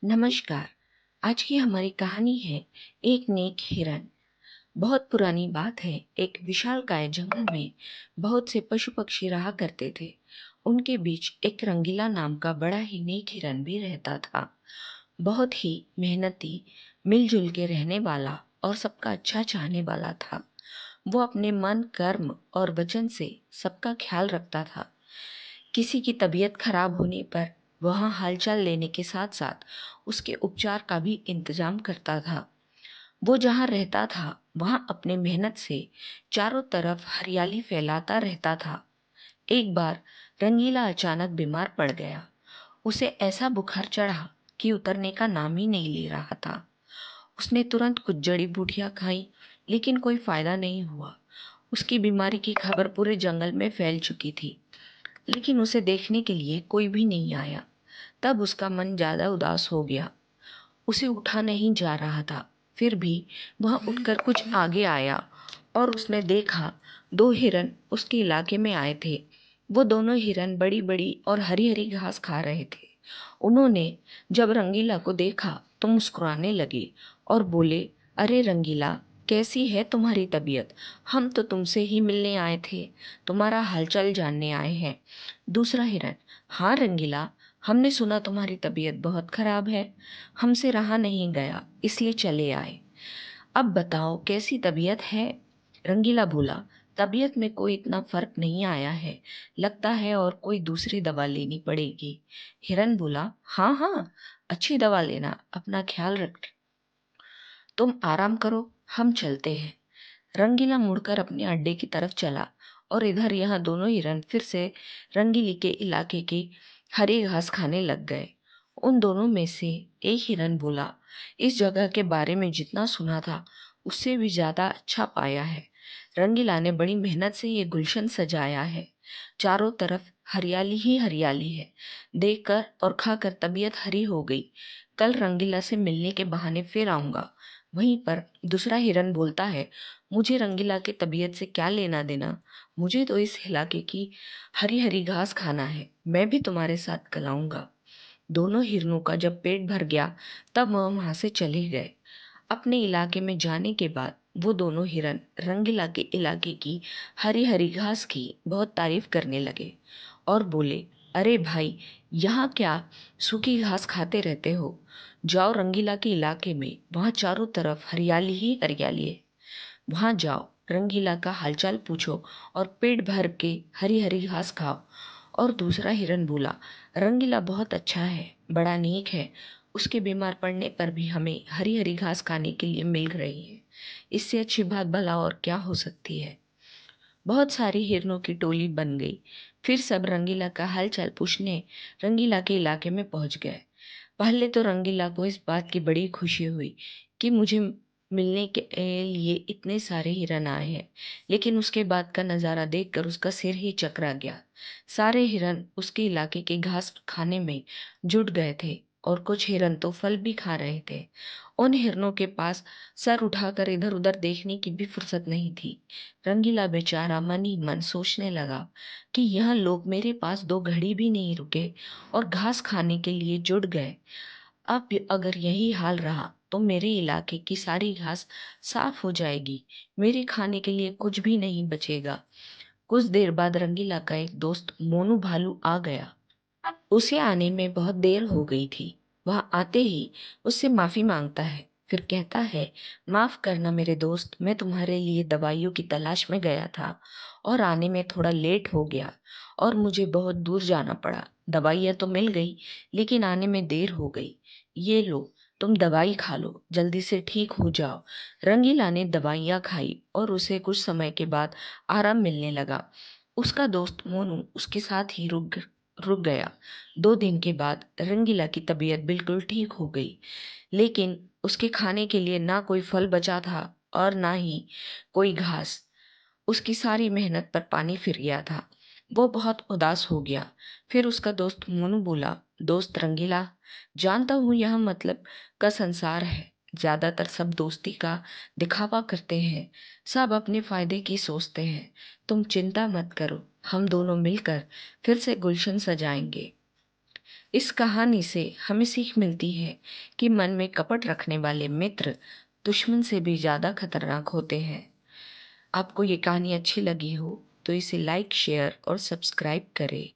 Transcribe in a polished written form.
नमस्कार। आज की हमारी कहानी है एक नेक हिरन। बहुत पुरानी बात है। एक विशालकाय जंगल में बहुत से पशु पक्षी रहा करते थे। उनके बीच एक रंगीला नाम का बड़ा ही नेक हिरन भी रहता था। बहुत ही मेहनती, मिलजुल के रहने वाला और सबका अच्छा चाहने वाला था। वो अपने मन, कर्म और वचन से सबका ख्याल रखता था। किसी की तबीयत खराब होने पर वहाँ हालचाल लेने के साथ साथ उसके उपचार का भी इंतजाम करता था। वो जहाँ रहता था वहाँ अपने मेहनत से चारों तरफ हरियाली फैलाता रहता था। एक बार रंगीला अचानक बीमार पड़ गया। उसे ऐसा बुखार चढ़ा कि उतरने का नाम ही नहीं ले रहा था। उसने तुरंत कुछ जड़ी बूटियां खाई, लेकिन कोई फायदा नहीं हुआ। उसकी बीमारी की खबर पूरे जंगल में फैल चुकी थी, लेकिन उसे देखने के लिए कोई भी नहीं आया। तब उसका मन ज्यादा उदास हो गया। उसे उठा नहीं जा रहा था। फिर भी वह उठकर कुछ आगे आया और उसने देखा दो हिरन उसके इलाके में आए थे। वो दोनों हिरन बड़ी बड़ी और हरी हरी घास खा रहे थे। उन्होंने जब रंगीला को देखा तो मुस्कुराने लगे और बोले, अरे रंगीला, कैसी है तुम्हारी तबीयत? हम तो तुमसे ही मिलने आए थे, तुम्हारा हालचाल जानने आए हैं। दूसरा हिरन, हाँ रंगीला, हमने सुना तुम्हारी तबीयत बहुत खराब है, हमसे रहा नहीं गया इसलिए चले आए। अब बताओ कैसी तबीयत है? रंगीला बोला, तबीयत में कोई इतना फर्क नहीं आया है, लगता है और कोई दूसरी दवा लेनी पड़ेगी। हिरन बोला, हाँ हाँ, अच्छी दवा लेना, अपना ख्याल रख, तुम आराम करो, हम चलते हैं। रंगीला मुड़कर अपने अड्डे की तरफ चला और इधर यहाँ दोनों हिरन फिर से रंगीली के इलाके की हरी घास खाने लग गए। उन दोनों में से एक हिरन बोला, इस जगह के बारे में जितना सुना था उससे भी ज्यादा अच्छा पाया है। रंगीला ने बड़ी मेहनत से ये गुलशन सजाया है। चारों तरफ हरियाली ही हरियाली है। देखकर और खाकर तबीयत हरी हो गई। कल रंगीला से मिलने के बहाने फिर आऊंगा। वहीं पर दूसरा हिरन बोलता है, मुझे रंगीला की तबीयत से क्या लेना देना, मुझे तो इस इलाके की हरी हरी घास खाना है, मैं भी तुम्हारे साथ कल आऊंगा। दोनों हिरनों का जब पेट भर गया तब वह वहां से चले गए। अपने इलाके में जाने के बाद वो दोनों हिरन रंगीला के इलाके की हरी हरी घास की बहुत तारीफ करने लगे और बोले, अरे भाई, यहाँ क्या सूखी घास खाते रहते हो? जाओ रंगीला के इलाके में, वहाँ चारों तरफ हरियाली ही हरियाली है, वहां जाओ, रंगीला का हालचाल पूछो और पेट भर के हरी हरी घास खाओ। और दूसरा हिरन बोला, रंगीला बहुत अच्छा है, बड़ा नेक है, उसके बीमार पड़ने पर भी हमें हरी हरी घास खाने के लिए मिल रही है, इससे अच्छी बात भला और क्या हो सकती है। बहुत सारी हिरनों की टोली बन गई। फिर सब रंगीला का हालचाल पूछने रंगीला के इलाके में पहुंच गए। पहले तो रंगीला को इस बात की बड़ी खुशी हुई कि मुझे मिलने के लिए इतने सारे हिरन आए हैं, लेकिन उसके बाद का नज़ारा देखकर उसका सिर ही चकरा गया। सारे हिरन उसके इलाके की घास खाने में जुट गए थे और कुछ हिरन तो फल भी खा रहे थे। उन हिरनों के पास सर उठाकर इधर उधर देखने की भी फुर्सत नहीं थी। रंगीला बेचारा मन ही मन सोचने लगा कि यह लोग मेरे पास दो घड़ी भी नहीं रुके और घास खाने के लिए जुट गए। अब अगर यही हाल रहा तो मेरे इलाके की सारी घास साफ हो जाएगी, मेरे खाने के लिए कुछ भी नहीं बचेगा। कुछ देर बाद रंगीला का एक दोस्त मोनू भालू आ गया। उसे आने में बहुत देर हो गई थी। वह आते ही उससे माफी मांगता है, फिर कहता है, माफ करना मेरे दोस्त, मैं तुम्हारे लिए दवाइयों की तलाश में गया था और आने में थोड़ा लेट हो गया और मुझे बहुत दूर जाना पड़ा। दवाइयाँ तो मिल गई, लेकिन आने में देर हो गई। ये लो, तुम दवाई खा लो, जल्दी से ठीक हो जाओ। रंगीला ने दवाइयाँ खाई और उसे कुछ समय के बाद आराम मिलने लगा। उसका दोस्त मोनू उसके साथ ही रुक गया। 2 दिन के बाद रंगीला की तबीयत बिल्कुल ठीक हो गई, लेकिन उसके खाने के लिए ना कोई फल बचा था और ना ही कोई घास। उसकी सारी मेहनत पर पानी फिर गया था। वो बहुत उदास हो गया। फिर उसका दोस्त मोनू बोला, दोस्त रंगीला, जानता हूँ यह मतलब का संसार है, ज्यादातर सब दोस्ती का दिखावा करते हैं, सब अपने फायदे की सोचते हैं। तुम चिंता मत करो, हम दोनों मिलकर फिर से गुलशन सजाएंगे। इस कहानी से हमें सीख मिलती है कि मन में कपट रखने वाले मित्र दुश्मन से भी ज़्यादा खतरनाक होते हैं। आपको ये कहानी अच्छी लगी हो तो इसे लाइक, शेयर और सब्सक्राइब करें।